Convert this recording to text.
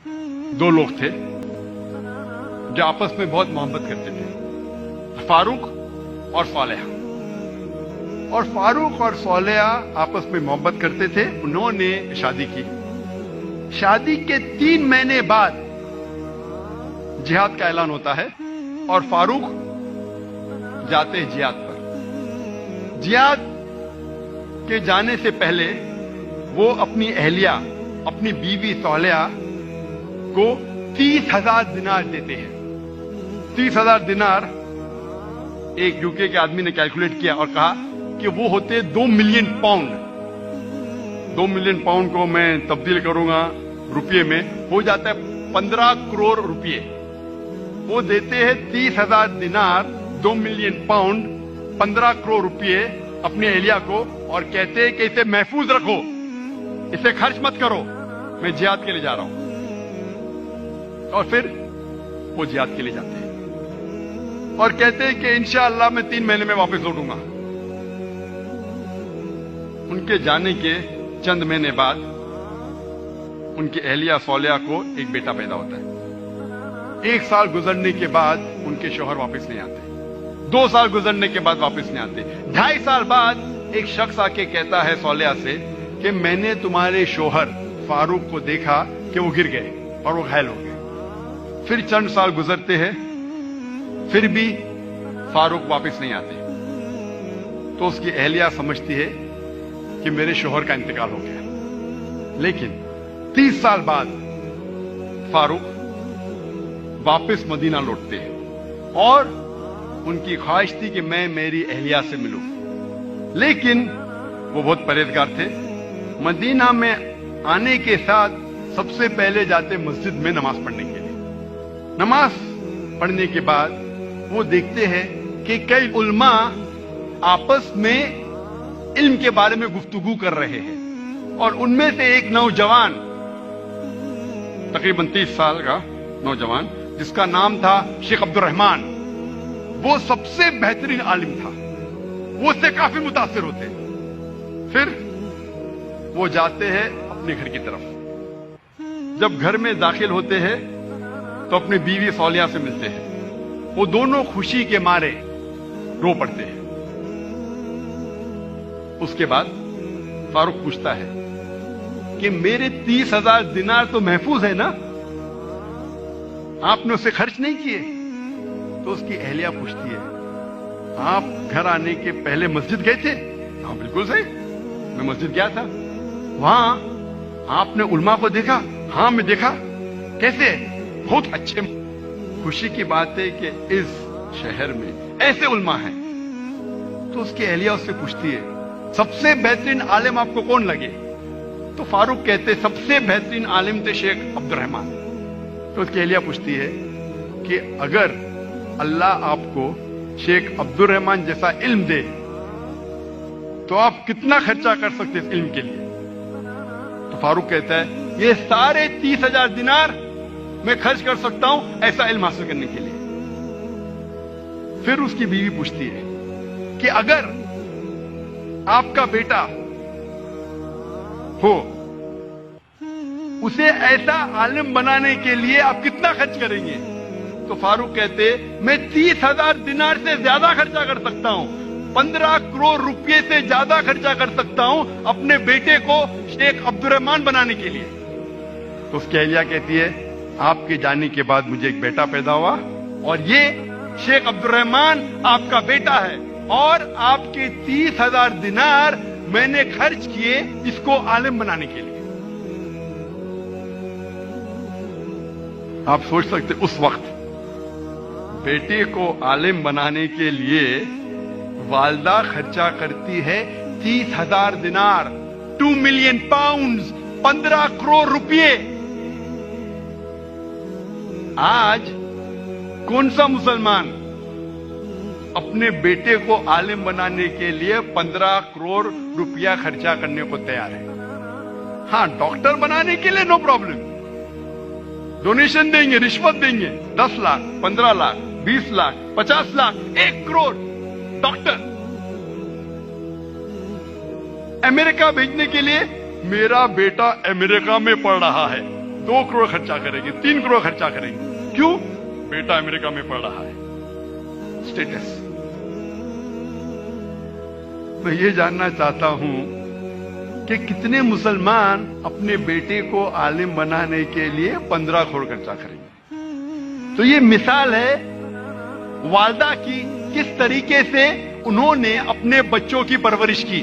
दो लोग थे जो आपस में बहुत मोहब्बत करते थे, फारूक और सोलेहा। और फारूक और सोलेहा आपस में मोहब्बत करते थे। उन्होंने शादी की। शादी के 3 महीने बाद जिहाद का ऐलान होता है और फारूक जाते हैं जिहाद पर। जिहाद के जाने से पहले वो अपनी अहलिया, अपनी बीवी सोलेहा को 30,000 दिनार देते हैं। 30,000 दिनार एक यूके के आदमी ने कैलकुलेट किया और कहा कि वो होते 2 मिलियन पाउंड। 2 मिलियन पाउंड को मैं तब्दील करूंगा रुपये में, हो जाता है 15 करोड़ रुपये। वो देते हैं 30,000 दिनार, 2 मिलियन पाउंड, 15 करोड़ रुपये अपनी अहलिया को, और कहते हैं कि इसे महफूज रखो, इसे खर्च मत करो, मैं जिहाद के लिए जा रहा हूं। और फिर वो जिहाद के लिए जाते हैं और कहते हैं कि इंशाअल्लाह मैं 3 महीने में वापस लौटूंगा। उनके जाने के चंद महीने बाद उनकी अहलिया सोलेहा को एक बेटा पैदा होता है। 1 साल गुजरने के बाद उनके शौहर वापस नहीं आते। 2 साल गुजरने के बाद वापस नहीं आते। 2.5 साल बाद एक शख्स आके कहता है सोलेहा से कि मैंने तुम्हारे शौहर फारूक को देखा कि वो गिर गए और वो घायल हो गए। फिर चंद साल गुजरते हैं, फिर भी फारूक वापस नहीं आते। तो उसकी अहलिया समझती है कि मेरे शौहर का इंतकाल हो गया। लेकिन 30 साल बाद फारूक वापस मदीना लौटते हैं और उनकी ख्वाहिश थी कि मैं मेरी अहलिया से मिलूं। लेकिन वो बहुत परहेजगार थे। मदीना में आने के साथ सबसे पहले जाते मस्जिद में नमाज पढ़ने के लिए। नमाज पढ़ने के बाद वो देखते हैं कि कई उल्मा आपस में इल्म के बारे में गुफ्तगू कर रहे हैं और उनमें से एक नौजवान, तकरीबन 30 साल का नौजवान, जिसका नाम था शेख अब्दुल रहमान, वो सबसे बेहतरीन आलिम था। वो उससे काफी मुतासिर होते। फिर वो जाते हैं अपने घर की तरफ। जब घर में दाखिल होते हैं तो अपनी बीवी सोलेहा से मिलते हैं। वो दोनों खुशी के मारे रो पड़ते हैं। उसके बाद फारूक पूछता है कि मेरे 30,000 दिनार तो महफूज है ना, आपने उसे खर्च नहीं किए? तो उसकी अहलिया पूछती है, आप घर आने के पहले मस्जिद गए थे? हाँ बिल्कुल सही, मैं मस्जिद गया था। वहां आपने उल्मा को देखा? हाँ मैं देखा। कैसे? बहुत अच्छे। खुशी की बात है कि इस शहर में ऐसे उल्मा हैं। तो उसकी अहलिया उससे पूछती है, सबसे बेहतरीन आलिम आपको कौन लगे? तो फारूक कहते सबसे बेहतरीन आलिम थे शेख अब्दुल रहमान। तो उसकी अहलिया पूछती है कि अगर अल्लाह आपको शेख अब्दुल रहमान जैसा इल्म दे तो आप कितना खर्चा कर सकते इस इल्म के लिए? तो फारूक कहता है ये सारे 30,000 दिनार मैं खर्च कर सकता हूं ऐसा इल्म हासिल करने के लिए। फिर उसकी बीवी पूछती है कि अगर आपका बेटा हो, उसे ऐसा आलिम बनाने के लिए आप कितना खर्च करेंगे? तो फारूक कहते मैं 30,000 दिनार से ज्यादा खर्चा कर सकता हूं, 15 करोड़ रुपए से ज्यादा खर्चा कर सकता हूं अपने बेटे को शेख अब्दुल रहमान बनाने के लिए। तो उसकी अहलिया कहती है आपके जाने के बाद मुझे एक बेटा पैदा हुआ और ये शेख अब्दुल रहमान आपका बेटा है और आपके 30,000 दिनार मैंने खर्च किए इसको आलिम बनाने के लिए। आप सोच सकते उस वक्त बेटे को आलिम बनाने के लिए वालदा खर्चा करती है 30,000 दिनार, 2 मिलियन पाउंड, 15 करोड़ रुपए। आज कौन सा मुसलमान अपने बेटे को आलिम बनाने के लिए 15 करोड़ रुपया खर्चा करने को तैयार है? हाँ, डॉक्टर बनाने के लिए नो प्रॉब्लम, डोनेशन देंगे, रिश्वत देंगे, 10 लाख, 15 लाख, 20 लाख, 50 लाख, 1 करोड़ डॉक्टर। अमेरिका भेजने के लिए मेरा बेटा अमेरिका में पढ़ रहा है, 2 करोड़ खर्चा करेंगे, 3 करोड़ खर्चा करेंगे। क्यों? बेटा अमेरिका में पढ़ रहा है, स्टेटस। मैं ये जानना चाहता हूं कि कितने मुसलमान अपने बेटे को आलिम बनाने के लिए 15 करोड़ खर्चा करेंगे। तो ये मिसाल है वालदा की, किस तरीके से उन्होंने अपने बच्चों की परवरिश की।